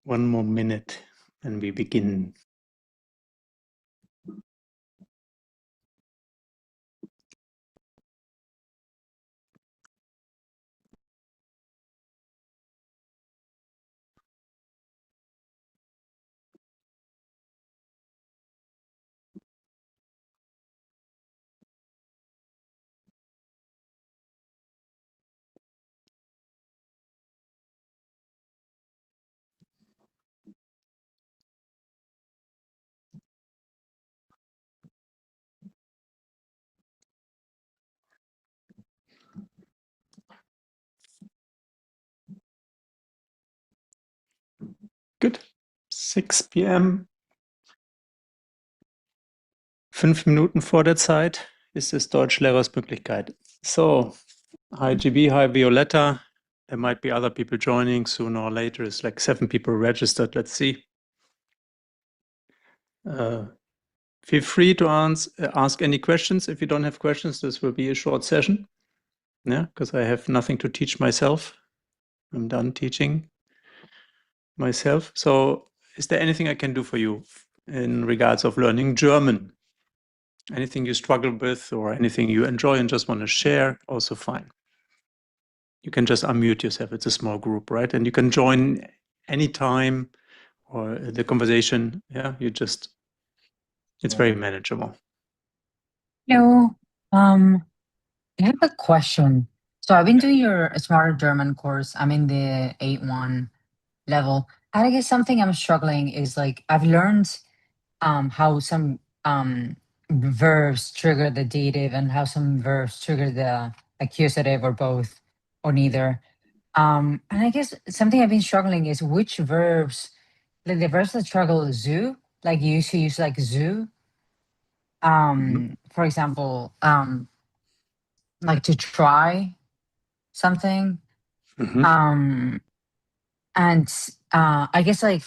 One more minute and we begin. Good. 6 p.m. 5 Minuten vor der Zeit ist es Deutschlehrersmöglichkeit. So, hi GB, hi Violetta. There might be other people joining sooner or later. It's like 7 people registered. Let's see. Feel free to ask any questions. If you don't have questions, this will be a short session. Yeah, because I have nothing to teach myself. I'm done teaching myself. So, is there anything I can do for you in regards of learning German? Anything you struggle with or anything you enjoy and just want to share, also fine. You can just unmute yourself. It's a small group, right? And you can join anytime or the conversation. Yeah, it's very manageable. Hello. I have a question. So I've been doing your Smarter German course. I'm in the A1 level. And I guess something I'm struggling is like I've learned how some verbs trigger the dative and how some verbs trigger the accusative or both or neither. And I guess something I've been struggling is which verbs, like the verbs that struggle zoo, like you used to use like zoo. For example, like to try something. Mhm. And I guess like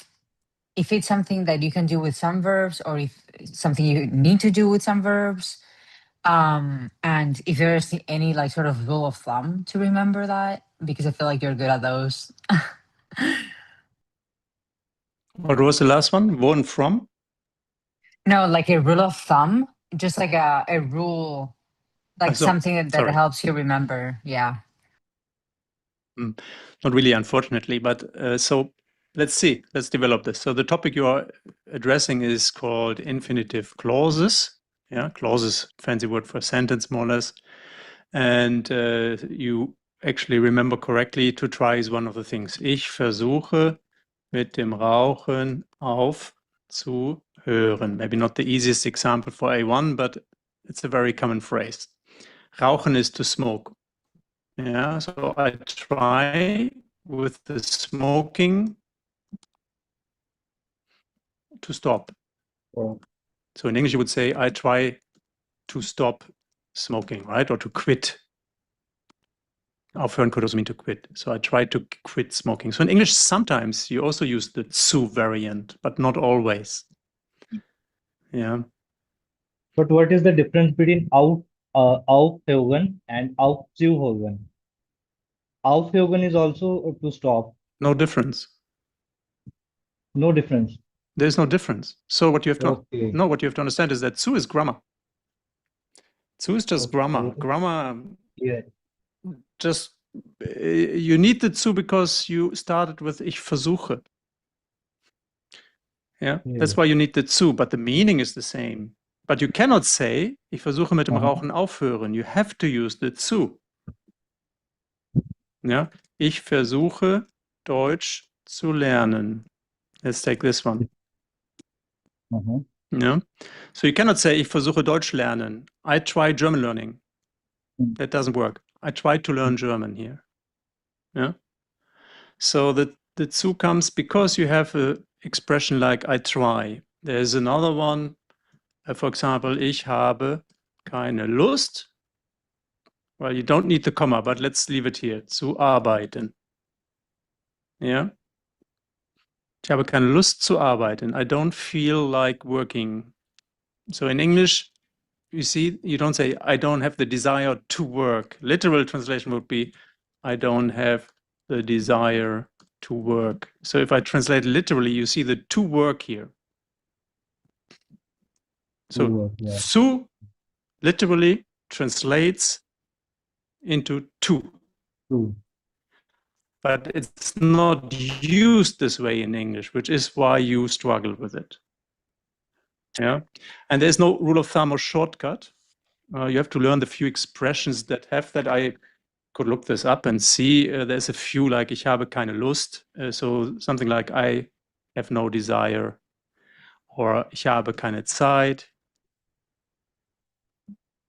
if it's something that you can do with some verbs or if it's something you need to do with some verbs. And if there's any like sort of rule of thumb to remember that, because I feel like you're good at those. What was the last one? Wo and from? No, like a rule of thumb, just like a rule, like something that sorry. helps you remember. Yeah. Not really, unfortunately, but so let's see. Let's develop this. So the topic you are addressing is called infinitive clauses. Yeah, clauses, fancy word for sentence, more or less. And you actually remember correctly, to try is one of the things. Ich versuche mit dem Rauchen aufzuhören. Maybe not the easiest example for A1, but it's a very common phrase. Rauchen is to smoke. Yeah, so I try with the smoking to stop. Oh. So in English, you would say, I try to stop smoking, right? Or to quit. Aufhören could also mean to quit. So I try to quit smoking. So in English, sometimes you also use the zu variant, but not always. Yeah. But what is the difference between aufhören and aufzuhören? Aufhören is also to stop. No difference. No difference. There's no difference. So what you have to Okay. know, what you have to understand is that zu is grammar. Zu is just Okay. grammar. Grammar Yeah. just you need the zu because you started with ich versuche. Yeah, that's why you need the zu, but the meaning is the same. But you cannot say, ich versuche mit dem Rauchen aufhören. You have to use the zu. Ja, ich versuche Deutsch zu lernen. Let's take this one. Yeah. So you cannot say, ich versuche Deutsch lernen. I try German learning. That doesn't work. I try to learn German here. Yeah. So the zu comes because you have an expression like I try. There's another one. For example, ich habe keine Lust. Well, you don't need the comma, but let's leave it here. Zu arbeiten. Yeah. Ich habe keine Lust zu arbeiten. I don't feel like working. So in English, you see, you don't say, I don't have the desire to work. Literal translation would be, I don't have the desire to work. So if I translate literally, you see the to work here. So zu literally translates into to. But it's not used this way in English, which is why you struggle with it. Yeah, and there's no rule of thumb or shortcut. You have to learn the few expressions that have that. I could look this up and see. There's a few like ich habe keine Lust. So something like I have no desire, or ich habe keine Zeit.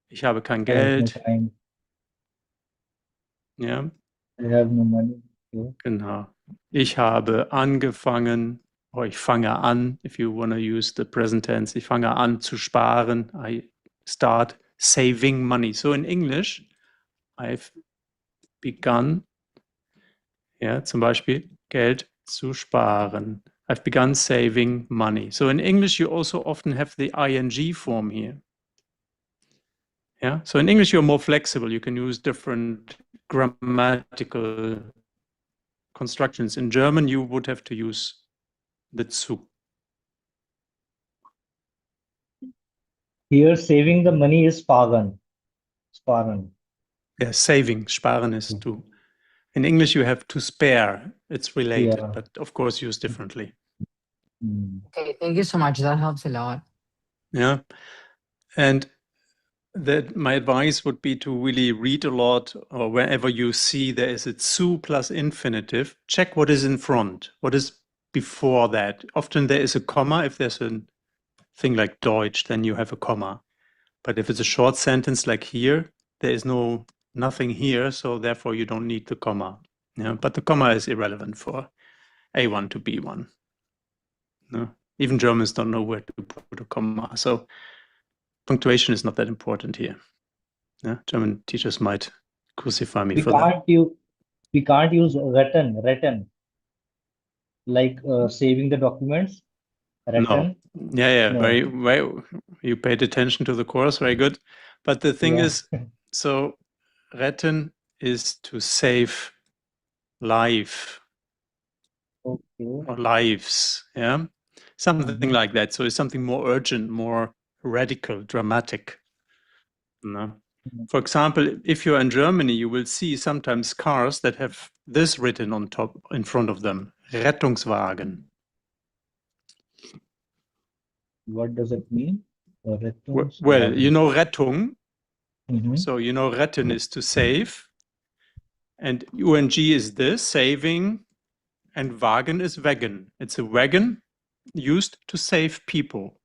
Ich habe kein Geld. Ja. I have no money. Okay. Genau. Ich habe angefangen, or ich fange an, if you want to use the present tense, ich fange an zu sparen. I start saving money. So in English, I've begun, ja, zum Beispiel Geld zu sparen. I've begun saving money. So in English, you also often have the ing form here. Yeah. So in English, you're more flexible. You can use different grammatical constructions. In German, you would have to use the zu. Here, saving the money is sparen. Sparen. Yeah, saving, sparen is to. In English, you have to spare. It's related, Yeah. but of course used differently. Okay, thank you so much. That helps a lot. Yeah. And that my advice would be to really read a lot, or wherever you see there is a zu plus infinitive, check what is in front, what is before that. Often there is a comma. If there's a thing like Deutsch, then you have a comma. But if it's a short sentence like here, there is nothing here, so therefore you don't need the comma. Yeah, but the comma is irrelevant for A1 to B1. No? Even Germans don't know where to put a comma, so punctuation is not that important here. Yeah, German teachers might crucify me for that. We can't use written, like saving the documents. Written. No. Yeah, No. very. You paid attention to the course, very good. But the thing is, so retten is to save life. Okay. Or lives, yeah, something like that. So it's something more urgent, more radical, dramatic. No? For example, if you're in Germany, you will see sometimes cars that have this written on top, in front of them: Rettungswagen. What does it mean? Well, you know Rettung. Mm-hmm. So you know retten is to save, and ung is this, saving, and Wagen is wagon. It's a wagon used to save people.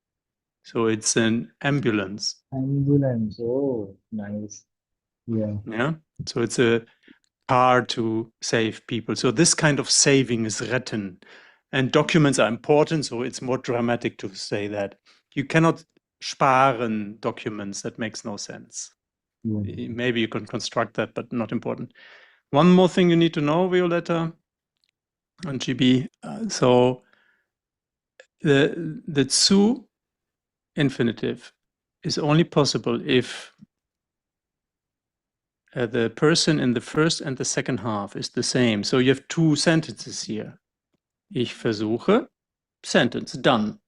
So it's an ambulance. Ambulance. Oh, nice. Yeah. Yeah. So it's a car to save people. So this kind of saving is retten. And documents are important, so it's more dramatic to say that. You cannot sparen documents. That makes no sense. Maybe you can construct that, but not important. One more thing you need to know, Violetta and GB. So the zu infinitive is only possible if the person in the first and the second half is the same. So you have two sentences here. Ich versuche, sentence, done.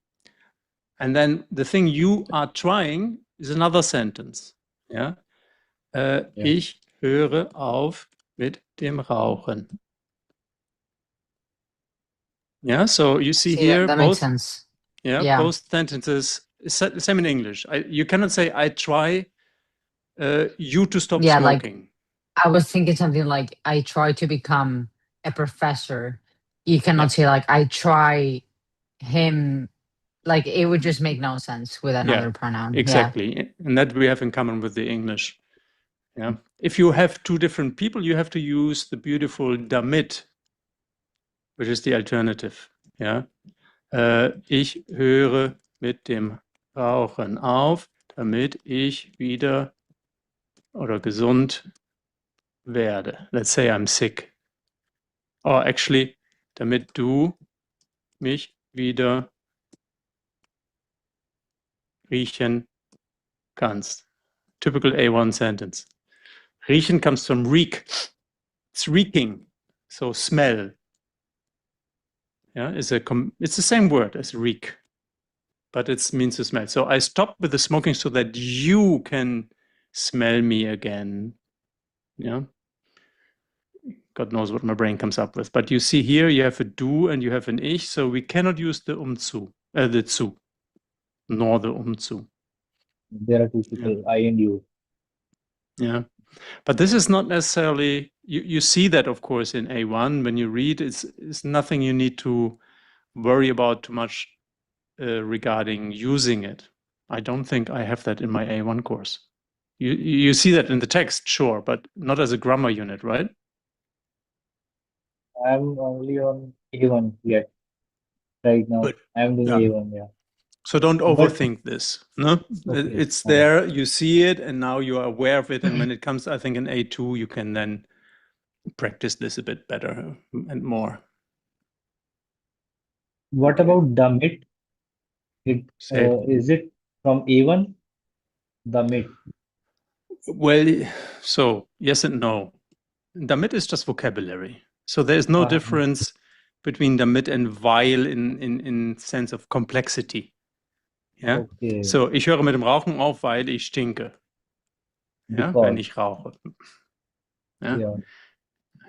And then the thing you are trying is another sentence. Yeah? Ich höre auf mit dem Rauchen. Yeah, so you see here that both, makes sense. Yeah, both sentences, same in English. You cannot say, I try you to stop smoking. Like, I was thinking something like, I try to become a professor. You cannot say like, I try him. Like, it would just make no sense with another pronoun. Exactly. And that we have in common with the English. Yeah. If you have two different people, you have to use the beautiful damit, which is the alternative. Yeah. Ich höre mit dem Rauchen auf, damit ich wieder oder gesund werde. Let's say I'm sick. Or actually, damit du mich wieder riechen kannst. Typical A1 sentence. Riechen comes from reek. It's reeking, so smell. Yeah, it's the same word as reek, but it means to smell. So I stop with the smoking so that you can smell me again. Yeah. God knows what my brain comes up with. But you see here, you have a du and you have an ich, so we cannot use the zu, nor the zu. There are two Yeah. people, I and you. Yeah. But this is not necessarily, you see that, of course, in A1 when you read, it's nothing you need to worry about too much regarding using it. I don't think I have that in my A1 course. You see that in the text, sure, but not as a grammar unit, right? I'm only on A1 yet, right now. Good. I'm doing Yeah. A1, yeah. So don't But overthink this. No, okay, it's there. You see it, and now you are aware of it. And when it comes, I think in A2, you can then practice this a bit better and more. what Okay. about damit? It Say is it from A1? Damit. well. So yes and no. Damit is just vocabulary. So there is no Uh-huh. difference between damit and weil in sense of complexity. Ja. Okay, So ich höre mit dem Rauchen auf, weil ich stinke. Ja, wenn because ich rauche. Ja. yeah,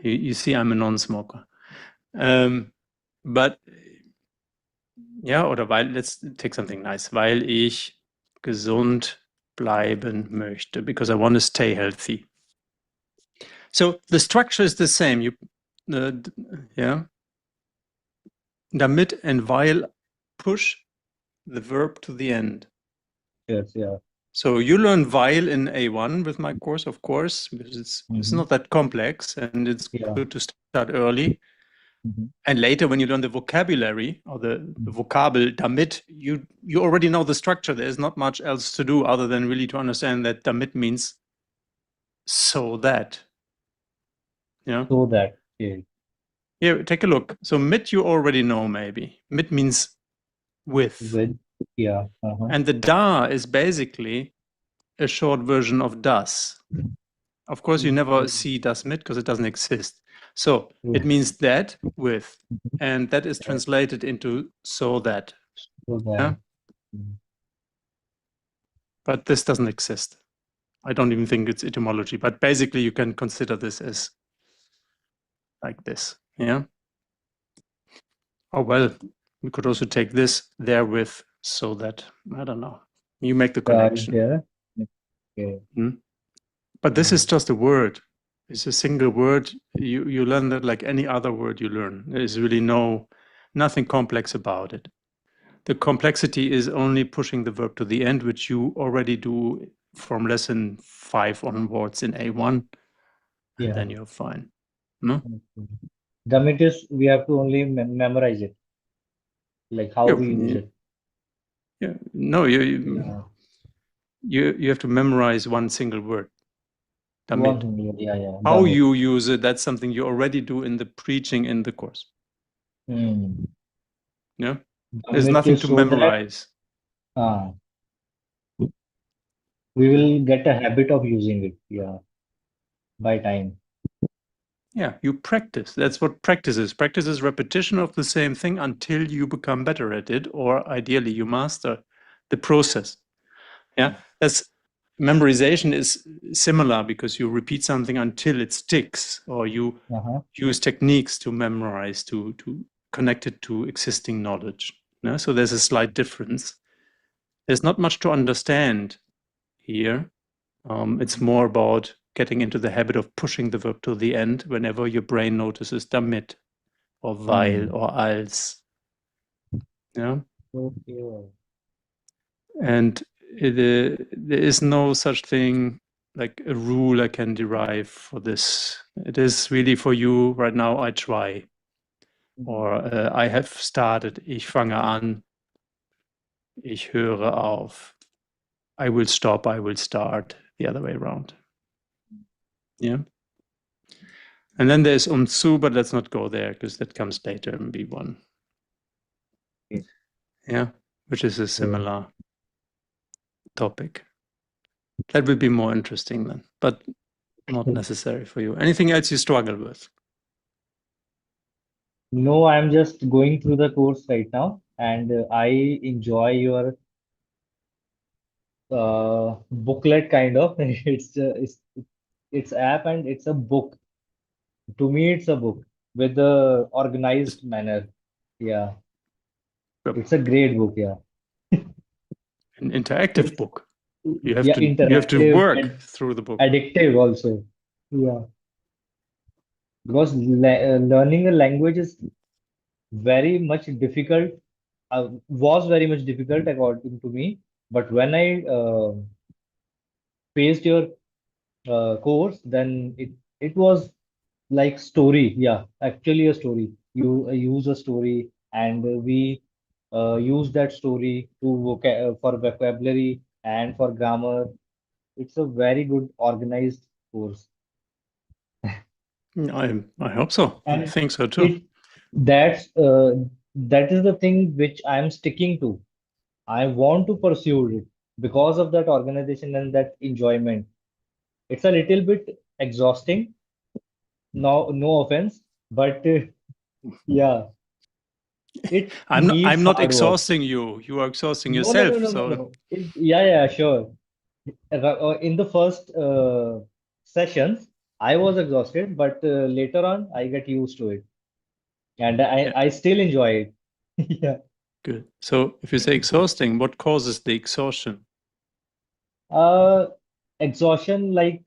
You see, I'm a non-smoker. But ja, oder weil, let's take something nice, weil ich gesund bleiben möchte, because I want to stay healthy. So the structure is the same. Yeah, damit and weil push the verb to the end. yes, yeah. So you learn weil in A1 with my course, of course, because it's Mm-hmm. not that complex and it's Yeah. good to start early. Mm-hmm. And later, when you learn the vocabulary or the vocabel damit, you already know the structure. There's not much else to do other than really to understand that damit means so that. Yeah. So that, yeah. Here, take a look. So mit you already know maybe. Mit means with. With, yeah. Uh-huh. And the da is basically a short version of das. Of course, you never see das mit because it doesn't exist. So it True. means that with, Mhm. and that is Yeah. translated into so that. So Yeah. that. Mm. But this doesn't exist. I don't even think it's etymology, but basically you can consider this as like this. Yeah. Oh, well, we could also take this therewith so that, I don't know, you make the Yeah, is connection. there? Okay. But this is Mm. just a word. It's a single word. You learn that like any other word you learn. There's really nothing complex about it. The complexity is only pushing the verb to the end, which you already do from lesson 5 onwards in A1, and Yeah. then you're fine. No? Okay. Damit is we have to only memorize it, like how we use Yeah, it. yeah. No, Yeah. you have to memorize one single word, One damit. thing, yeah, yeah. How Damit. you use it, that's something you already do in the preaching in the course. Mm. Yeah. There's Damit nothing is to so that memorize. uh, we will get a habit of using it. Yeah, by time. Yeah, you practice. That's what practice is. Practice is repetition of the same thing until you become better at it, or ideally you master the process. Yeah, that's memorization is similar because you repeat something until it sticks, or you Uh-huh. use techniques to memorize to connect it to existing knowledge. Yeah? So there's a slight difference. There's not much to understand here. It's more about getting into the habit of pushing the verb to the end whenever your brain notices damit or weil Mm. or als. Yeah, Okay. and there is no such thing like a rule I can derive for this. It is really for you right now. I try, Mm. or I have started. Ich fange an. Ich höre auf. I will stop. I will start. The other way around. Yeah. And then there's zu, but let's not go there because that comes later in B1. Okay. Yeah, which is a So, similar topic. That will be more interesting then, but not necessary for you. Anything else you struggle with? No, I'm just going through the course right now, and I enjoy your booklet kind of. It's app and it's a book. To me, it's a book with the It's organized manner. Yeah, a- it's a great book. Yeah, an interactive it's book. yeah You have to interactive work and through the book. addictive also. Yeah, because learning a language is very much difficult. Was very much difficult according to me. But when I faced your course, then it was like story. Yeah, actually a story. You use a story, and we use that story to for vocabulary and for grammar. It's a very good organized course, I hope so. I and think so too. it that's that is the thing which I'm sticking to. I want to pursue it because of that organization and that enjoyment. It's a little bit exhausting. No, no offense, but yeah, it I'm needs not hard work. exhausting you. You are exhausting No, no, no, yourself. no, no, So no. Yeah, yeah, sure. In the first sessions, I was exhausted, but later on, I get used to it, and yeah, I still enjoy it. Yeah. good. So if you say exhausting, what causes the exhaustion? Uh, Exhaustion like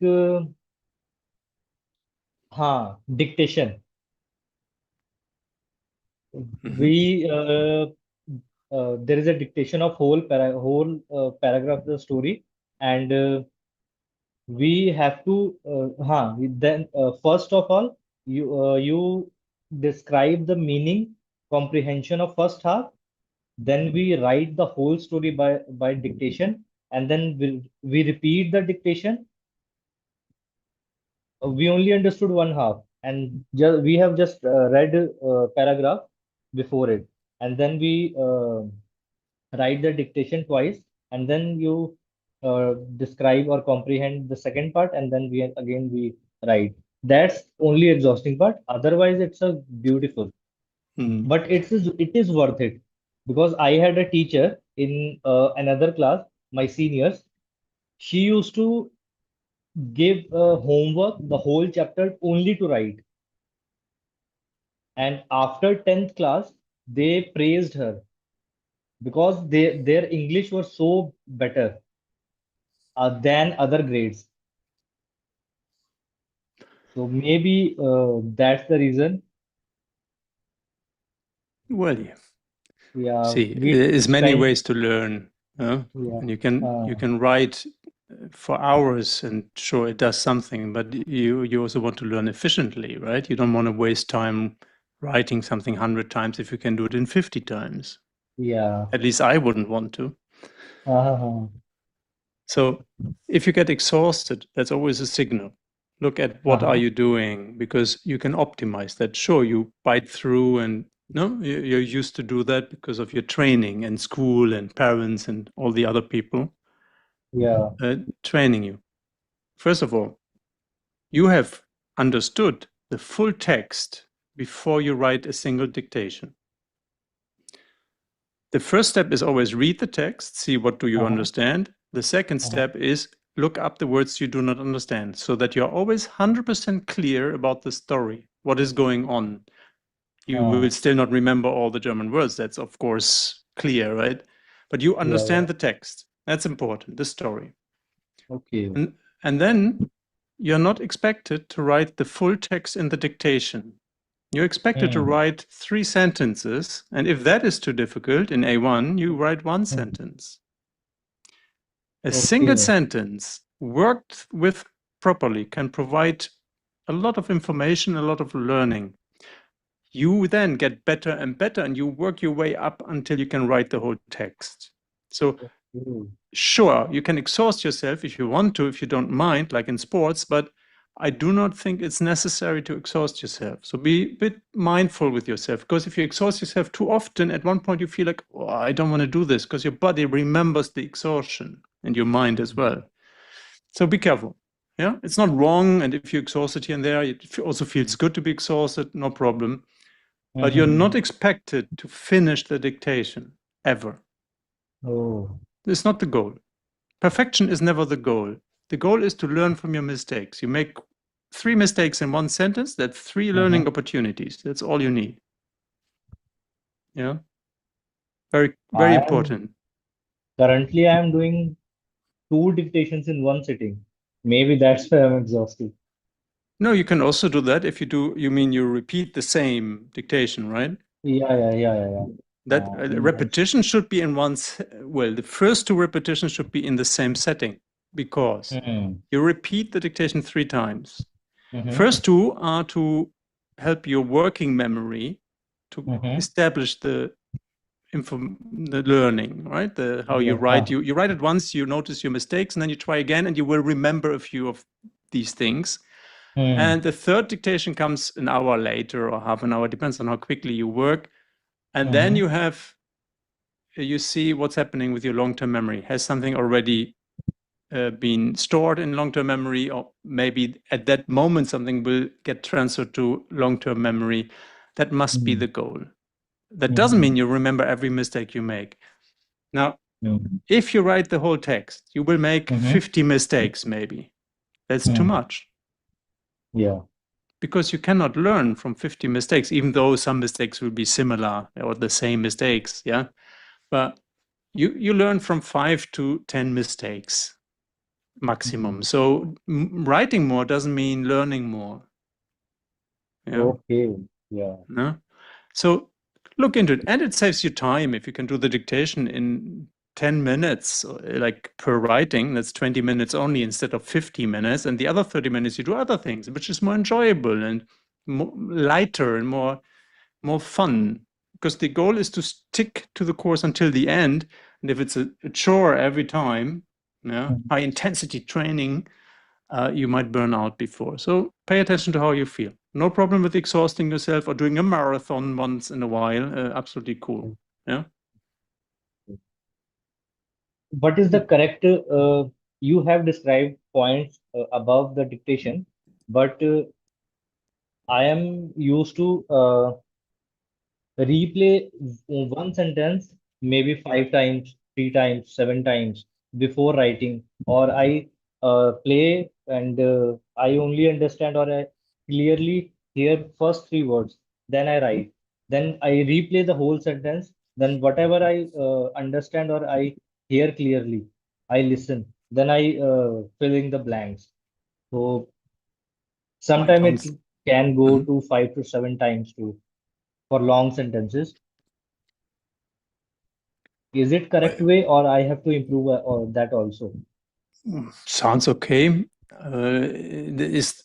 dictation. Hmm. We There is a dictation of whole paragraph of the story, and we have to then first of all you describe the meaning comprehension of first half, then we write the whole story by dictation, and then we repeat the dictation. We only understood one half, and we have just read paragraph before it, and then we write the dictation twice, and then you describe or comprehend the second part, and then we write. That's only exhausting part. Otherwise, it's a beautiful, Hmm. but it is worth it, because I had a teacher in another class, my seniors. She used to give homework the whole chapter only to write, and after 10th class, they praised her because their English was so better than other grades. So maybe that's the reason. Well, yeah. Yeah, See, we there is many spent. ways to learn, Yeah, and uh, you can write for hours and sure it does something, but you also want to learn efficiently, right? You don't want to waste time writing something 100 times if you can do it in 50 times. yeah, At least I wouldn't want to. uh, So if you get exhausted, that's always a signal. Look at what are uh, you doing because you can optimize that. Sure, you bite through and no, you're used to do that because of your training and school and parents and all the other people yeah, training you. First of all, you have understood the full text before you write a single dictation. The first step is always read the text, see what do you uh, understand. The second uh, step is look up the words you do not understand so that you're always 100% clear about the story, what is going on. You will uh, still not remember all the German words. That's, of course, clear, right? But you yeah, yeah. understand the text. That's important, the story. Okay. And then you're not expected to write the full text in the dictation. You're expected to Hmm. write 3 sentences, and if that is too difficult in A1, you write one Hmm. sentence. A single Okay. sentence worked with properly can provide a lot of information, a lot of learning. You then get better and better, and you work your way up until you can write the whole text. So Okay. sure, you can exhaust yourself if you want to, if you don't mind, like in sports, but I do not think it's necessary to exhaust yourself. So be a bit mindful with yourself, because if you exhaust yourself too often, at one point you feel like, oh, I don't want to do this, because your body remembers the exhaustion and your mind as well. So be careful. Yeah, it's not wrong. And if you're exhausted here and there, it also feels good to be exhausted, no problem. but you're Mm-hmm. not expected to finish the dictation ever. Oh. It's not the goal. Perfection is never the goal. The goal is to learn from your mistakes. You make 3 mistakes in one sentence, that's 3 learning Uh-huh. opportunities. That's all you need. Yeah. Very, very I am important. currently I am doing 2 dictations in one sitting. Maybe that's why I'm exhausted. No, you can also do that if you do, you mean you repeat the same dictation, right? Yeah. That In one repetition should be in well, the first 2 repetitions should be in the same setting because sitting. you repeat the dictation 3 times. Mm-hmm. First 2 are to help your working memory to Mm-hmm. establish the learning, right? The how you Yeah. write. You write it once, you notice your mistakes, and then you try again, and you will remember a few of these things. Hmm. And the third dictation comes an hour later or half an hour, depends on how quickly you work. And then Mm-hmm. you see what's happening with your long-term memory. Has something already been stored in long-term memory, or maybe at that moment something will get transferred to long-term memory? That must be the goal. That doesn't mean Mm-hmm. you remember every mistake you make. Now, Mm-hmm. if you write the whole text, you will make Mm-hmm. 50 mistakes, maybe. That's too Mm. much Yeah. because you cannot learn from 50 mistakes, even though some mistakes will be similar or the same mistakes. Yeah. But you learn from 5 to 10 mistakes maximum. Mm. So writing more doesn't mean learning more. Yeah. Okay. Yeah. No? So look into it, and it saves you time if you can do the dictation in 10 minutes, like per writing. That's 20 minutes only instead of 50 minutes, and the other 30 minutes you do other things, which is more enjoyable and more lighter and more fun. Because the goal is to stick to the course until the end, and if it's a chore every time, yeah, Mhm. high intensity training, you might burn out before. So pay attention to how you feel. No problem with exhausting yourself or doing a marathon once in a while. Absolutely cool. Yeah. What is the correct? You have described points above the dictation, but I am used to replay one sentence maybe 5 times, 3 times, 7 times before writing, or I play and I only understand or I clearly hear first 3 words, then I write, then I replay the whole sentence, then whatever I understand or I hear clearly, I listen, then I fill in the blanks. So My sometimes cons. it can go Mhm. to 5 to 7 times too for long sentences. Is it correct I- way or I have to improve or that also? Sounds okay. Is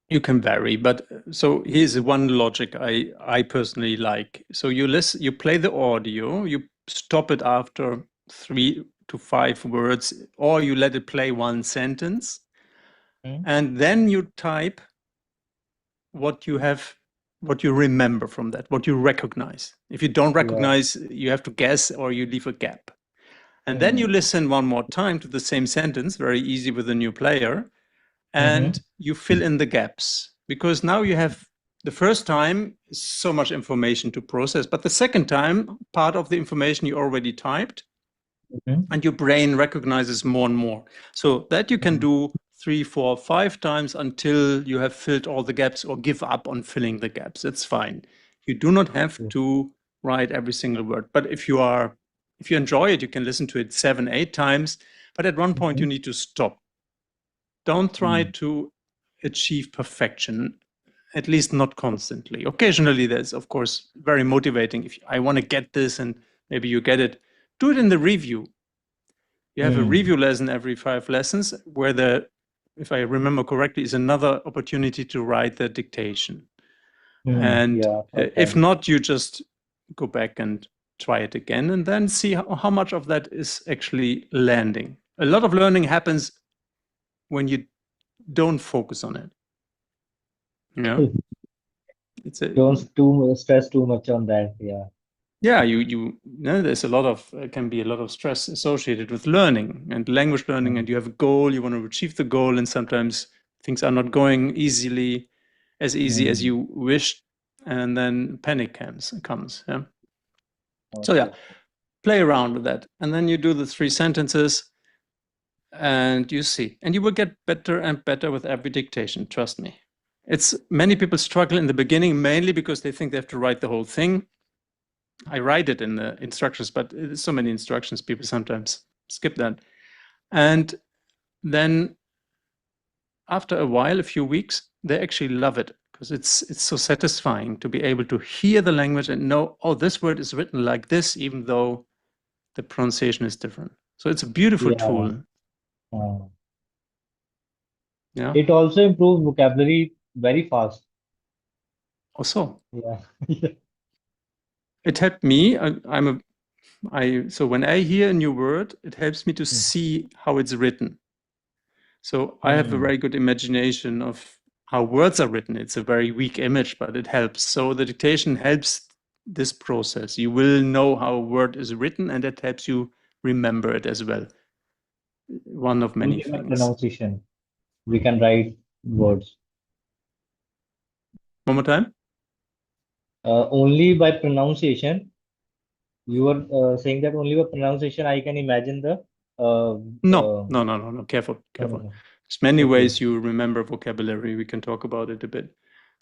you can vary, but so here's one logic I personally like. So you listen, you play the audio, you stop it after 3 to 5 words, or you let it play one sentence, Hmm? and then you type what you have, what you remember from that, what you recognize. If you don't Yeah. recognize, you have to guess or you leave a gap. And then you Hmm. listen one more time to the same sentence, very easy with a new player, Mm-hmm. and you fill in the gaps because now you have the first time so much information to process, but the second time, part of the information you already typed Mm-hmm. and your brain recognizes more and more. So that you can do 3, 4, 5 times until you have filled all the gaps or give up on filling the gaps. That's fine. You do not have to write every single word. But if you enjoy it, you can listen to it 7, 8 times. But at one point, Mm-hmm. you need to stop. Don't try Mm. to achieve perfection, at least not constantly. Occasionally, there's, of course, very motivating. If I want to get this and maybe you get it, do it in the review. You have a Mm. review lesson every 5 lessons where if I remember correctly, is another opportunity to write the dictation. Mm. And Yeah, first if time. not, you just go back and try it again and then see how much of that is actually landing. A lot of learning happens when you don't focus on it. Yeah. It's a Don't too stress too much on that. Yeah. Yeah, you know, there's a lot of can be a lot of stress associated with learning and language learning, and Mm. you have a goal, you want to achieve the goal, and sometimes things are not going as easy as Mm. you wish. and then panic comes. Yeah. So yeah, Okay. play around with that, and then you do the 3 sentences, and you see, and you will get better and better with every dictation. Trust me. It's many people struggle in the beginning mainly because they think they have to write the whole thing. I write it in the instructions, but there's so many instructions, people sometimes skip that. And then after a while, a few weeks, they actually love it because it's so satisfying to be able to hear the language and know, oh, this word is written like this, even though the pronunciation is different. So it's a beautiful Yeah. tool. Uh, Yeah. it also improves vocabulary very fast. Also, Yeah. it helped me. So when I hear a new word, it helps me to Hmm. see how it's written. So I have a Hmm. very good imagination of how words are written. It's a very weak image, but it helps. So the dictation helps this process. You will know how a word is written, and that helps you remember it as well. One of many Only by things. pronunciation we can write words. One more time? Only by pronunciation. You were saying that only by pronunciation I can imagine the. Uh, No, uh, no, no, no, no. Careful, no, no, careful. no. There's many Okay. ways you remember vocabulary. We can talk about it a bit.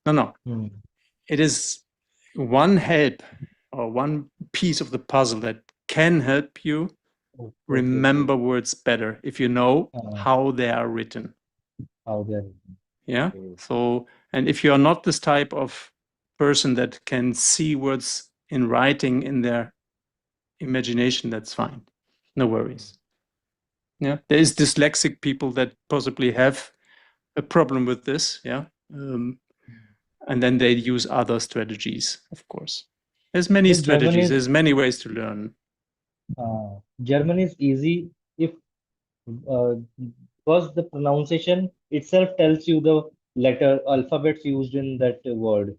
No, no. Hmm. It is one help or one piece of the puzzle that can help you Okay. Okay. remember words better if you know Uh, how they are written. how they're. Yeah. Okay. So, and if you are not this type of person that can see words in writing in their imagination, that's fine. No worries. Yeah. There is dyslexic people that possibly have a problem with this. Yeah. And then they use other strategies, of course. There's many So German strategies. is There's many ways to learn. German is easy if uh, because the pronunciation itself tells you the letter alphabets used in that word.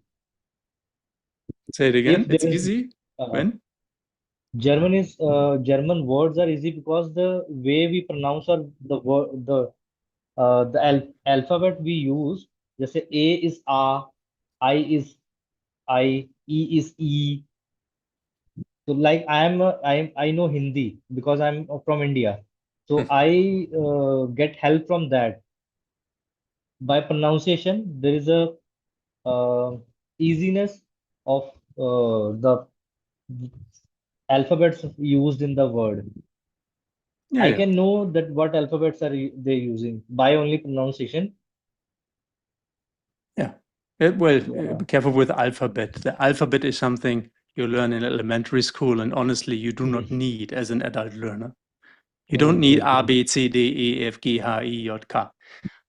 Say it again. If there It's is easy. uh, When? German words are easy because the way we pronounce or the word the alphabet we use. Just say A is A, I is I, E is E. So like I know Hindi because I'm from India. So I get help from that. By pronunciation, there is a uh, easiness of the alphabets used in the word. Yeah, I yeah. can know that what alphabets are they using by only pronunciation. Yeah. Well, Yeah. be careful with alphabet. The alphabet is something you learn in elementary school, and honestly, you do not need as an adult learner. You don't Okay, need A, okay. B, C, D, E, F, G, H, I, J, K.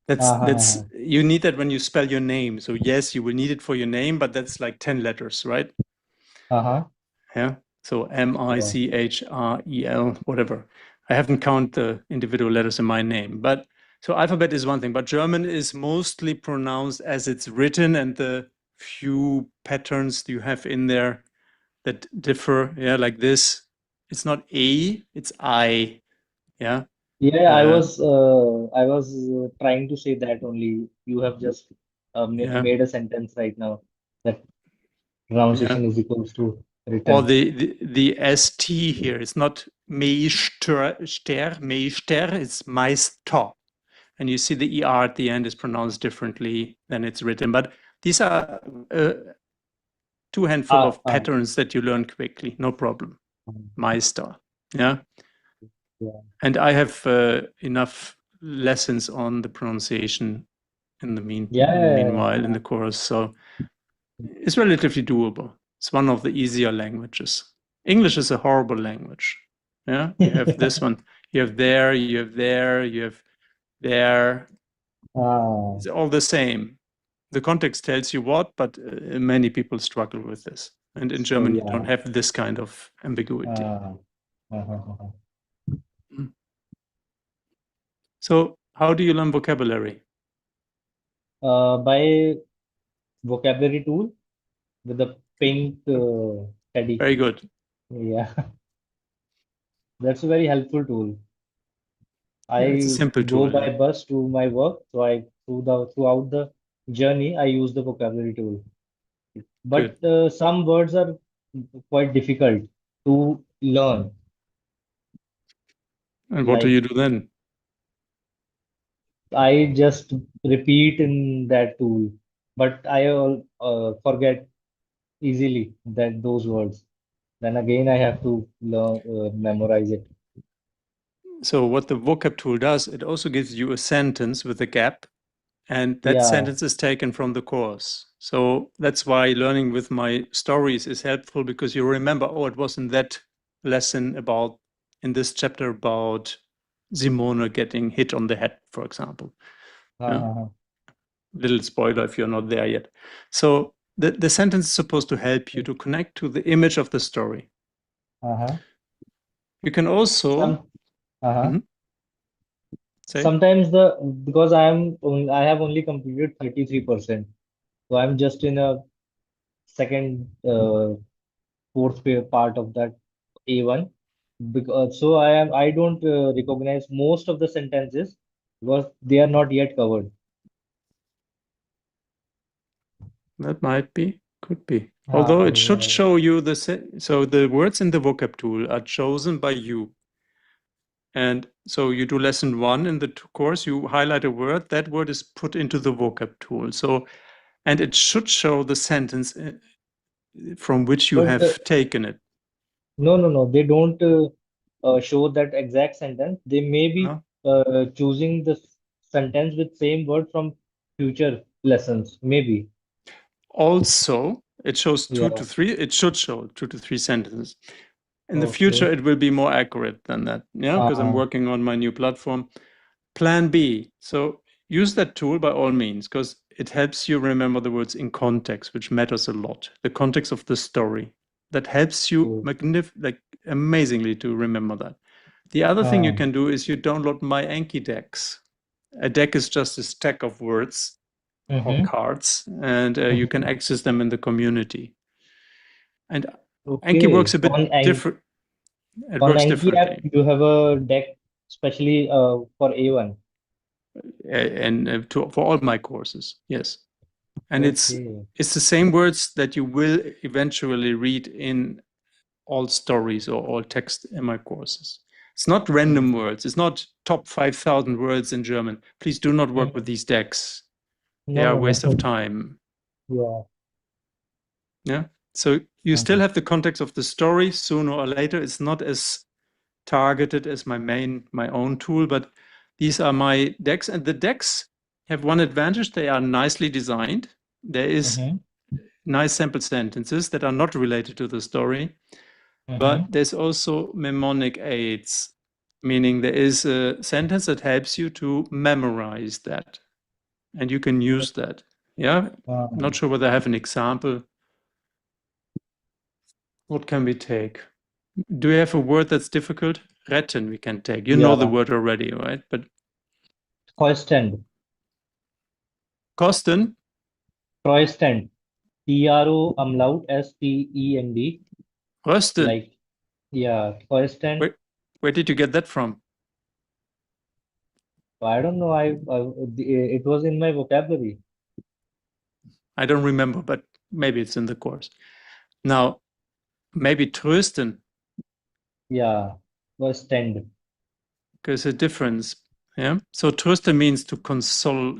That's Uh-huh. you need that when you spell your name. So yes, you will need it for your name, but that's like 10 letters, right? Uh-huh. Yeah. So Yeah. Michrel, whatever. I haven't counted the individual letters in my name, but so alphabet is one thing, but German is mostly pronounced as it's written, and the few patterns you have in there that differ. Yeah, like this. It's not A, it's I. Yeah. Yeah, Uh, I was trying to say that only you have just yeah. made a sentence right now that Yeah. pronunciation is equals to Or written. the ST here. It's not Meister, it's Meister. And you see the ER at the end is pronounced differently than it's written. But these are two handful Ah, of ah. patterns that you learn quickly, no problem. Meister. Yeah. Yeah. And I have enough lessons on the pronunciation Yeah, in the yeah, meanwhile in yeah. the course. So it's relatively doable. It's one of the easier languages. English is a horrible language. Yeah. You have this one, you have there, you have there, you have there. Ah, It's all the same. The context tells you what, but many people struggle with this. And in so German, you don't yeah. have this kind of ambiguity. Ah, uh-huh. Mm. So, how do you learn vocabulary? By vocabulary tool with the pink teddy. Very good. Yeah, that's a very helpful tool. Yeah, it's a I simple go tool. by Yeah. bus to my work, so I throughout the journey I use the vocabulary tool. but Good. some words are quite difficult to learn. And what do you Like do then? I just repeat in that tool, but I forget easily that those words. Then again, I have to learn, memorize it. So what the vocab tool does, it also gives you a sentence with a gap, and that Yeah. sentence is taken from the course. So that's why learning with my stories is helpful, because you remember, oh, it was in that lesson about, in this chapter about Simone getting hit on the head, for example. Yeah? Uh-huh. Little spoiler if you're not there yet. So the sentence is supposed to help you to connect to the image of the story. Uh-huh. You can also Some, uh-huh. mhm, say, Sometimes because I have only completed 33%. So I'm just in a second part of that A1. Because so I don't recognize most of the sentences because they are not yet covered. that might be, could be. Although it should Yeah. show you so the words in the vocab tool are chosen by you. And so you do lesson one in the course, you highlight a word, that word is put into the vocab tool. So, and it should show the sentence from which you But have taken it. no. They don't show that exact sentence. They may be No? choosing the sentence with same word from future lessons. Maybe. Also, it shows Yeah. it should show 2 to 3 sentences. In the future, Okay. it will be more accurate than that. Yeah, because I'm Uh, working on my new platform. Plan B. So use that tool by all means, because it helps you remember the words in context, which matters a lot. The context of the story. That helps you so, like amazingly to remember that. The other thing you uh, can do is you download my Anki decks. A deck is just a stack of words or mm-hmm. cards, and you can access them in the community. And Anki works Okay. a bit different. It On works Anki app, differently, you have a deck especially for A1. and for all my courses, yes. And Okay. it's the same words that you will eventually read in all stories or all text in my courses. It's not random Mhm. words. It's not top 5,000 words in German. Please do not work with Mhm. these decks. They No, are a no, waste of no. time. Yeah. Yeah. So you still Uh-huh. have the context of the story sooner or later. It's not as targeted as my own tool, but these are my decks, and the decks have one advantage: they are nicely designed. There is Mm-hmm. nice sample sentences that are not related to the story, but Mm-hmm. there's also mnemonic aids, meaning there is a sentence that helps you to memorize that, and you can use that. Yeah, not sure whether I have an example. What can we take? Do we have a word that's difficult? Retten we can take. You know the Yeah. word already, right? But Croissant. Kosten, Croissant. Tro umlaut Stend. Rösten. Like, yeah, croissant. Where did you get that from? I don't know. It was in my vocabulary. I don't remember, but maybe it's in the course. Now, maybe trösten, Yeah. Croissant. because a difference. Yeah. So trösten means to console,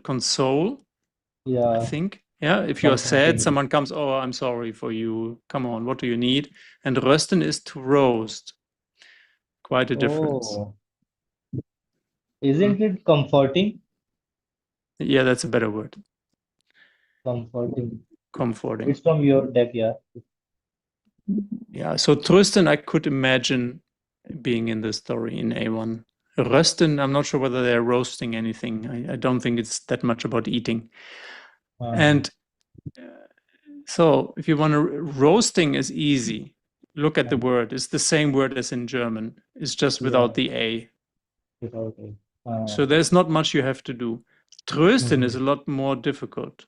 I Yeah. think. Yeah. If you're sad, Comforting. someone comes, oh, I'm sorry for you. Come on, what do you need? And rösten is to roast. Quite a difference. Oh, Hmm. isn't it comforting? Yeah, that's a better word. Comforting. Comforting. It's from your deck, yeah. Yeah. So trösten, I could imagine being in the story in A1. Rösten, I'm not sure whether they're roasting anything. I don't think it's that much about eating. Uh, And so if you want to, roasting is easy. Look at the word. It's the same word as in German. It's just yeah. without the A. Without it. So there's not much you have to do. Trösten is Mhm. a lot more difficult.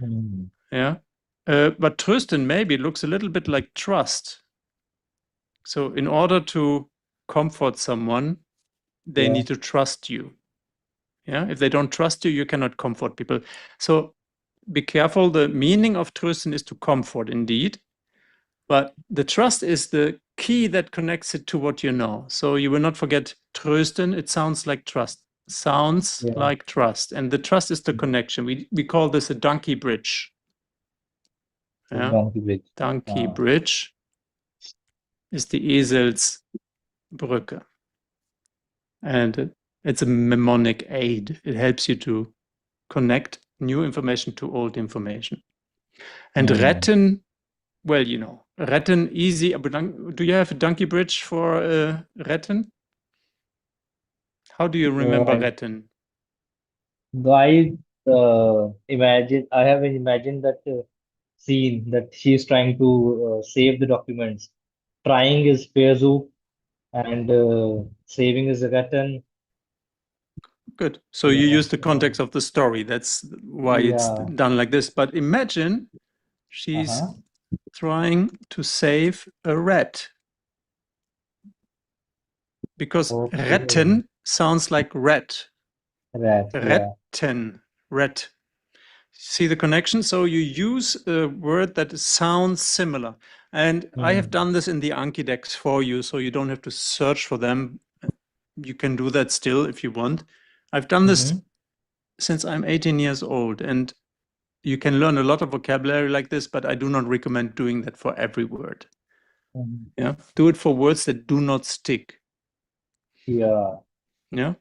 Mhm. Yeah. But trösten maybe looks a little bit like trust. So in order to comfort someone, they Yeah. need to trust you. Yeah. If they don't trust you, you cannot comfort people. So be careful. The meaning of trösten is to comfort, indeed. But the trust is the key that connects it to what you know. So you will not forget trösten. It sounds like trust. Sounds Yeah. like trust. And the trust is the connection. We call this a donkey bridge. Yeah? Donkey bridge. Donkey bridge is the Eselsbrücke. And it's a mnemonic aid. It helps you to connect new information to old information. And retten, well, you know, retten easy. Do you have a donkey bridge for retten? How do you remember retten? I I have imagined that scene that she's trying to save the documents. Trying is Versuch and saving is Retten. Good. So you Yeah, use the context of the story. That's why it's yeah. done like this. But imagine she's trying to save a rat. Because Okay. retten sounds like rat. Rat, yeah. Retten, rat. See the connection? So you use a word that sounds similar. And I have done this in the Anki decks for you, so you don't have to search for them. You can do that still if you want. I've done this since I'm 18 years old, and you can learn a lot of vocabulary like this, but I do not recommend doing that for every word. Yeah, do it for words that do not stick. Yeah. Yeah.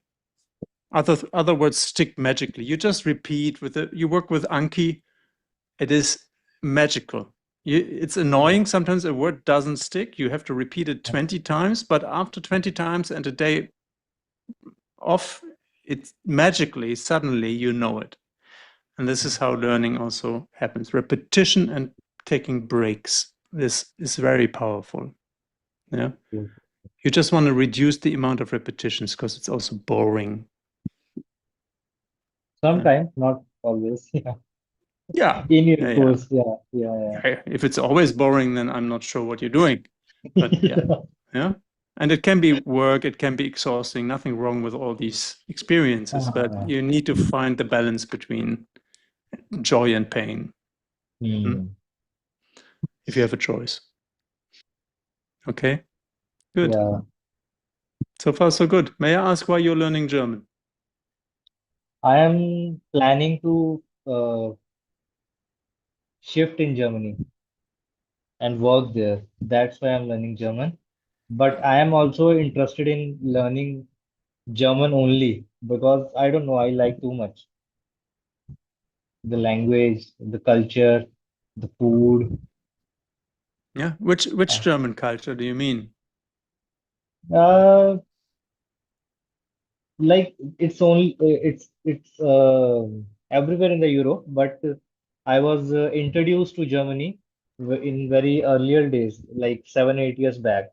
Other words stick magically. You just repeat with it. You work with Anki. It is magical. It's annoying. Sometimes a word doesn't stick. You have to repeat it 20 times, but after 20 times and a day off, it magically, suddenly you know it. And this is how learning also happens. Repetition and taking breaks. This is very powerful. Yeah. You just want to reduce the amount of repetitions because it's also boring. Sometimes, not always. Yeah. Yeah. In your course, yeah. If it's always boring, then I'm not sure what you're doing. But yeah. And it can be work, it can be exhausting, nothing wrong with all these experiences, but you need to find the balance between joy and pain. If you have a choice. Okay, good. Yeah. So far, so good. May I ask why you're learning German? I am planning to shift in Germany and work there. That's why I'm learning German. But I am also interested in learning German only because I don't know, I like too much the language, the culture, the food. Yeah, which German culture do you mean? Uh, like it's everywhere in the Europe, but I was introduced to Germany in very earlier days, like 7, 8 years back.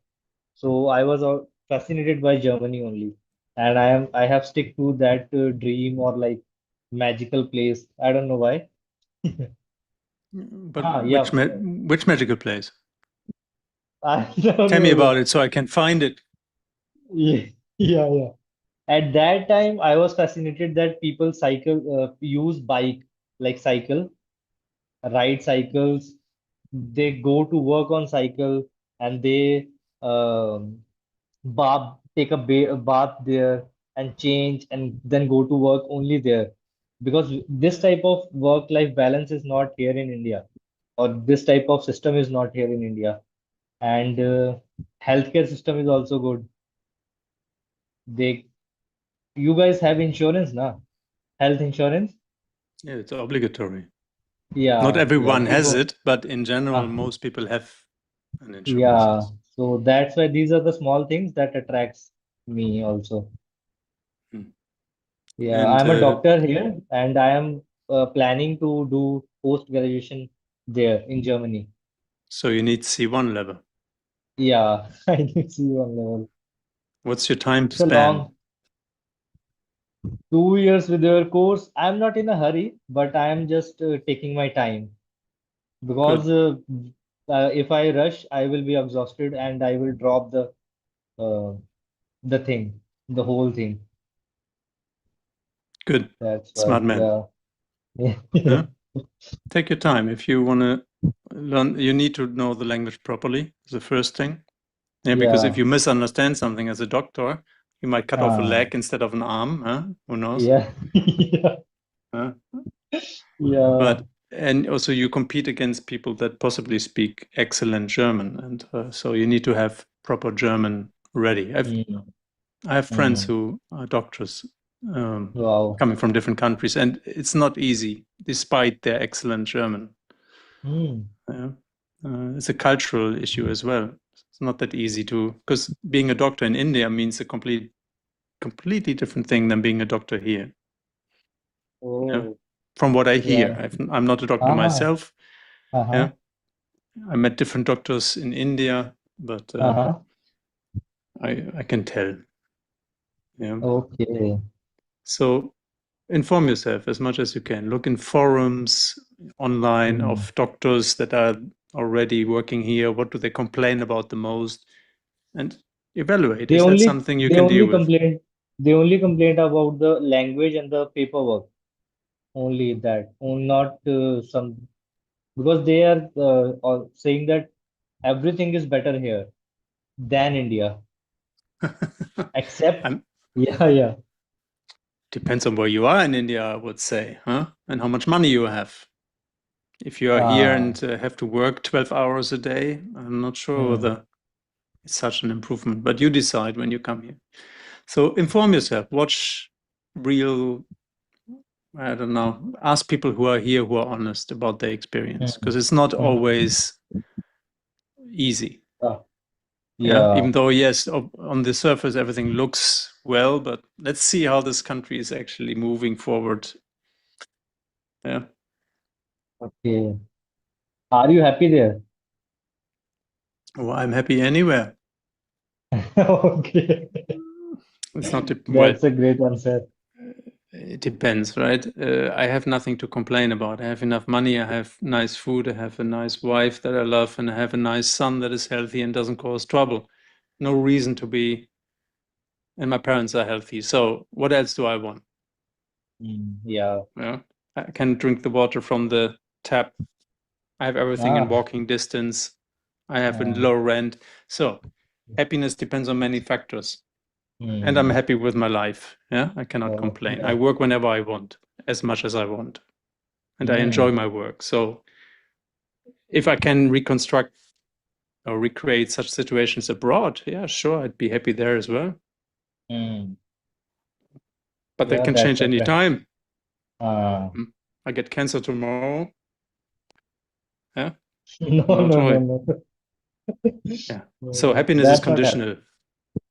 So I was fascinated by Germany only, and I have stick to that dream or like magical place. I don't know why. But Yeah. which magical place? I don't Tell me know. about it so I can find it. Yeah, yeah. At that time, I was fascinated that people use bike like cycle, ride cycles. They go to work on cycle and they um, take a bath there and change and then go to work only there. Because this type of work-life balance is not here in India, or this type of system is not here in India. And healthcare system is also good. They, you guys have insurance, na? Health insurance? Yeah, it's obligatory. Not Yeah. everyone has People, it, but in general, uh, most people have an insurance. yeah. Yes. So that's why these are the small things that attracts me also. Hmm. Yeah, And I'm a doctor here, and I am planning to do post graduation there in Germany. so you need C1 level. Yeah, I can see one level. What's your time It's a span? long 2 years with your course. I'm not in a hurry, but I am just taking my time because Good, if I rush, I will be exhausted and I will drop uh, the thing, the whole thing. good. That's why. Smart man. Yeah. Huh? Take your time. If you want to learn, you need to know the language properly. Is the first thing. Yeah, because if Yeah. you misunderstand something as a doctor, you might cut off a Uh, leg instead of an arm. Huh? Who knows? yeah. Yeah. Huh? Yeah. But and also you compete against people that possibly speak excellent German, and so you need to have proper German ready. Mm, I have friends mm. who are doctors Wow. coming from different countries, and it's not easy despite their excellent German. Mm. Yeah. It's a cultural issue as well. It's not that easy to, because being a doctor in India means a completely different thing than being a doctor here. Yeah. Oh, From what I hear, yeah. I'm not a doctor Uh-huh. myself. Uh-huh. Yeah. I met different doctors in India, but Uh-huh. I can tell. Yeah. Okay. So inform yourself as much as you can. Look in forums online Mm. of doctors that are already working here. What do they complain about the most? And evaluate. They Is that only something you they can deal only with? complain they only complain about the language and the paperwork. Only that. Not some, because they are all saying that everything is better here than India. Except, I'm, yeah, yeah. depends on where you are in India, I would say, huh? And how much money you have. If you are here Ah, and have to work 12 hours a day, I'm not sure hmm. whether it's such an improvement, but you decide when you come here. So inform yourself, watch real, I don't know, ask people who are here who are honest about their experience, Hmm. because it's not Hmm. always easy. Ah, Yeah, yeah. even though, yes, on the surface, everything looks well, but let's see how this country is actually moving forward. Yeah. Okay. Are you happy there? Well, I'm happy anywhere. Okay. It's not, well, That's a great answer. it depends, right? I have nothing to complain about. I have enough money. I have nice food. I have a nice wife that I love, and I have a nice son that is healthy and doesn't cause trouble. No reason to be, and my parents are healthy. So what else do I want? Mm, yeah. Yeah, I can drink the water from the tap. I have everything in Ah, walking distance. I have a ah, low rent. So happiness depends on many factors. And I'm hmm. happy with my life. Yeah, I cannot Oh, complain. I yeah. work whenever I want, as much as I want, and I enjoy Hmm. my work. So if I can reconstruct or recreate such situations abroad, yeah, sure, I'd be happy there as well. Hmm. But that Yeah, can that's change a any time. ah. Hmm. I get cancer tomorrow. Yeah, No, no no, no, joy. no. Yeah. So No, happiness is that's not happening. conditional.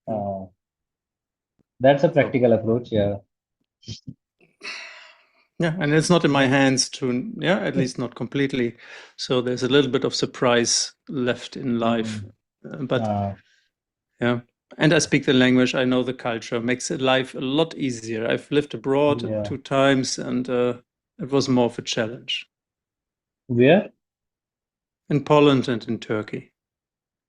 Yeah. Ah, that's a So practical approach. Yeah. yeah, and it's not in my Yeah. hands to, yeah, at least not completely. So there's a little bit of surprise left in life. Hmm. But Ah, yeah, and I speak the language, I know the culture, makes life a lot easier. I've lived abroad yeah. 2 times, and it was more of a challenge Where? in Poland and in Turkey.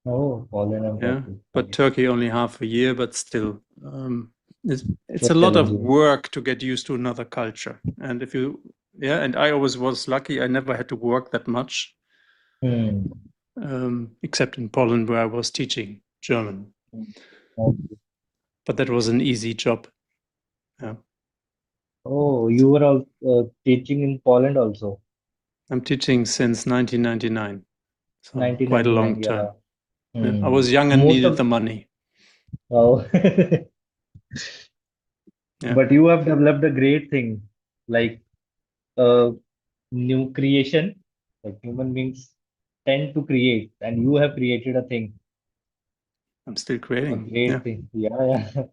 Oh, Poland and Yeah, Turkey. but Okay. Turkey only half a year, but still, it's So a lot of challenging. work to get used to another culture. And if you, yeah, and I always was lucky, I never had to work that much, Hmm. except in Poland where I was teaching German. Okay. But that was an easy job. Yeah. Oh, you were all teaching in Poland also. I'm teaching since 1999, so quite a 1999. long Yeah. time. Yeah. I Hmm. was young and Most needed the of money. oh, Yeah, but you have developed a great thing, like new creation. Like human beings tend to create, and you have created a thing, I'm still a creating. Yeah, great thing. Yeah, yeah.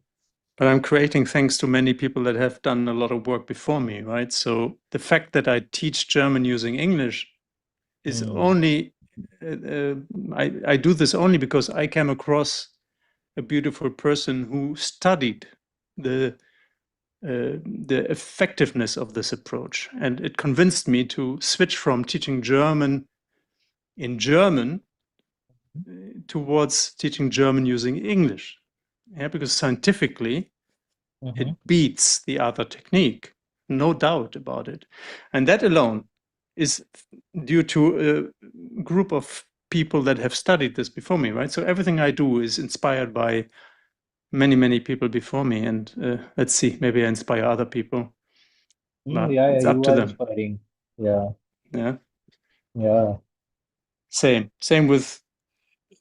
but I'm creating thanks to many people that have done a lot of work before me, right? So the fact that I teach German using English is Hmm. only, I do this only because I came across a beautiful person who studied the the effectiveness of this approach, and it convinced me to switch from teaching German in German towards teaching German using English. Yeah, because scientifically Mm-hmm. it beats the other technique, no doubt about it. And that alone is due to a group of people that have studied this before me, right? So everything I do is inspired by many, many people before me. And let's see, maybe I inspire other people, but Yeah, yeah, it's up you to are them. inspiring. Yeah, Yeah. yeah. Same with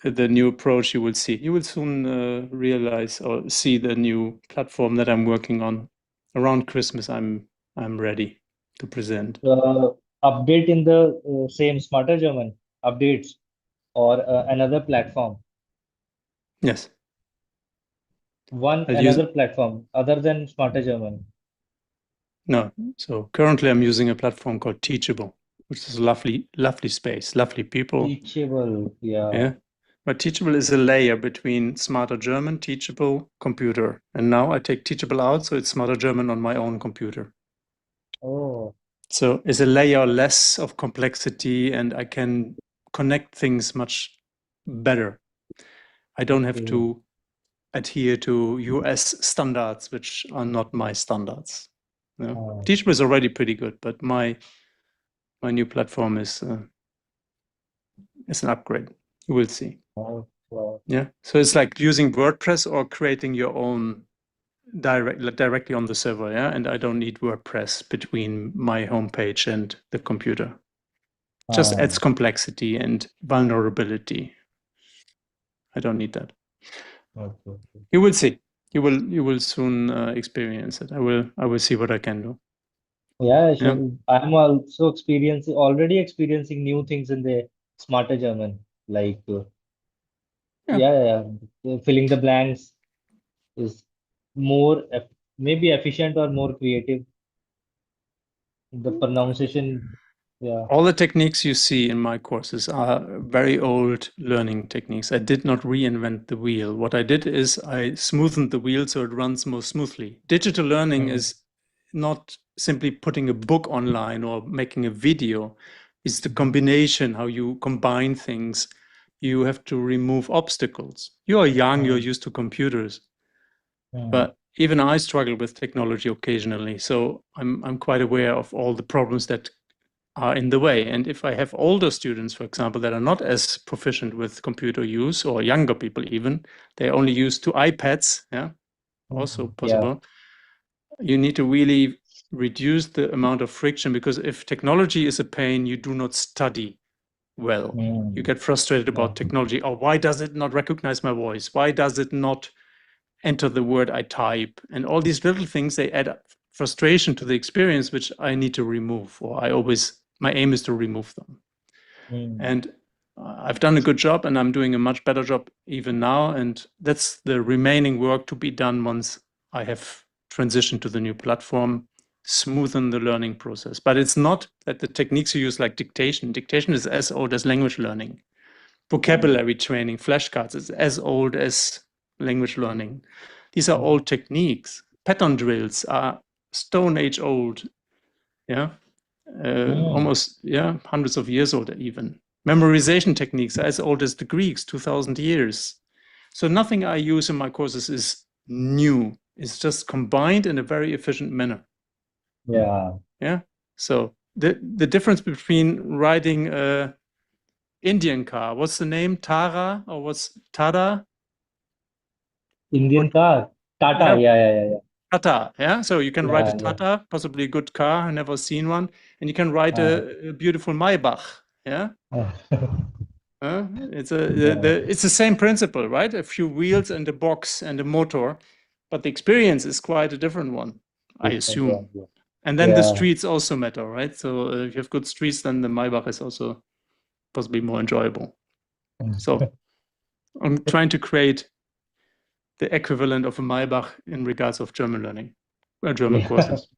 the new approach you will see. You will soon realize or see the new platform that I'm working on. Around Christmas, I'm ready to present. Update in the same Smarter German updates or another platform, Yes, one I'll use another platform other than Smarter German. no. So currently, I'm using a platform called Teachable, which is a lovely, lovely space, lovely people. Teachable, yeah. Yeah. But Teachable is a layer between Smarter German, Teachable, computer. And now I take Teachable out, so it's Smarter German on my own computer. Oh, So it's a layer less of complexity, and I can connect things much better. I don't have okay. to adhere to US standards, which are not my standards. No. Uh, Teachable is already pretty good, but my new platform is an upgrade. You will see. wow. Yeah. So it's like using WordPress or creating your own directly on the server. Yeah. And I don't need WordPress between my homepage and the computer. Just Uh, adds complexity and vulnerability. I don't need that. okay, okay. You will see. You will soon experience it. I will see what I can do. Yeah, Yeah. sure. I'm also already experiencing new things in the Smarter German, like Yeah. filling the blanks is more maybe efficient or more creative. The pronunciation, yeah. All the techniques you see in my courses are very old learning techniques. I did not reinvent the wheel. What I did is I smoothened the wheel so it runs more smoothly. Digital learning Mm, is not simply putting a book online or making a video. It's the mhm, combination, how you combine things. You have to remove obstacles. You are young, you're mm, used to computers, mm, but even I struggle with technology occasionally. So I'm quite aware of all the problems that are in the way. And if I have older students, for example, that are not as proficient with computer use, or younger people even, they're only used to iPads, yeah, also yeah. possible. You need to really reduce the amount of friction, because if technology is a pain, you do not study well. You Mm, get frustrated yeah. about technology. Oh, why does it not recognize my voice? Why does it not enter the word I type? And all these little things, they add frustration to the experience, which I need to remove, or my aim is to remove them. Mm, And I've done a good job, and I'm doing a much better job even now. And that's the remaining work to be done once I have transitioned to the new platform, smoothen the learning process. But it's not that the techniques you use, like dictation is as old as language learning. Vocabulary training, flashcards is as old as language learning. These are old techniques. Pattern drills are Stone Age old. Yeah. mm, Almost, yeah, hundreds of years old even. Memorization techniques are as old as the Greeks, 2000 years. So nothing I use in my courses is new. It's just combined in a very efficient manner. yeah. Yeah. So the difference between riding a Indian car, what's the name? Tara, or what's Tada? Or Indian car. Tata. yeah, Yeah. Tata. Yeah. So you can ride a Yeah, yeah. Tata, possibly a good car. I've never seen one. And you can ride Uh, a beautiful Maybach. Yeah. uh, It's yeah. it's the same principle, right? A few wheels and a box and a motor, but the experience is quite a different one, I Different one. assume. Yeah. And then the Yeah. streets also matter, right? So if you have good streets, then the Maybach is also possibly more enjoyable. So I'm trying to create the equivalent of a Maybach in regards of German learning, German Yeah. courses.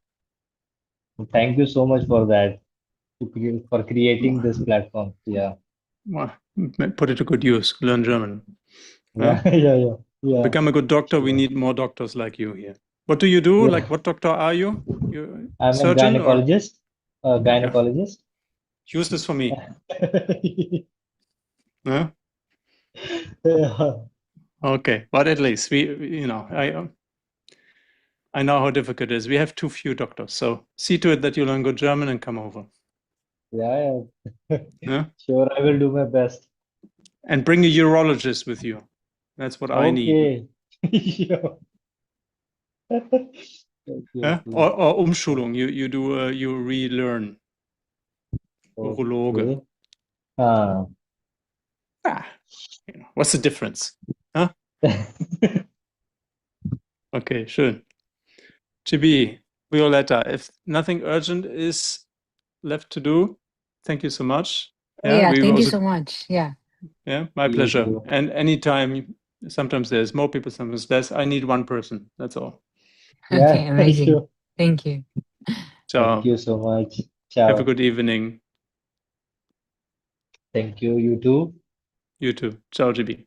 Thank you so much for that, for creating this platform. Yeah. Well, put it to good use. Learn German. Huh? Yeah. Yeah. Yeah. Yeah. Become a good doctor. We Sure. need more doctors like you here. What do you do? Yeah. Like, what doctor are you? You I'm a surgeon or gynecologist. yeah? Gynecologist. Use this for me. Yeah. Huh? Okay, but at least I know how difficult it is. We have too few doctors, so see to it that you learn good German and come over. Yeah, Yeah? sure, I will do my best. And bring a urologist with you. That's what I need. Okay. Sure. Okay, Yeah? okay. Or Umschulung. You relearn. Urologe. Okay. Ah. Ah, what's the difference? Huh? Okay, schön. GB, Violetta, if nothing urgent is left to do, thank you so much. Oh, Yeah, yeah, we thank you also, so much. Yeah. yeah, my You pleasure. too. And anytime, sometimes there's more people, sometimes less. I need one person. That's all. Yeah, Okay, amazing. sure. Thank you. Thank Ciao. you so much. Have a Ciao. good evening. Thank you. You too. You too. Ciao, GB.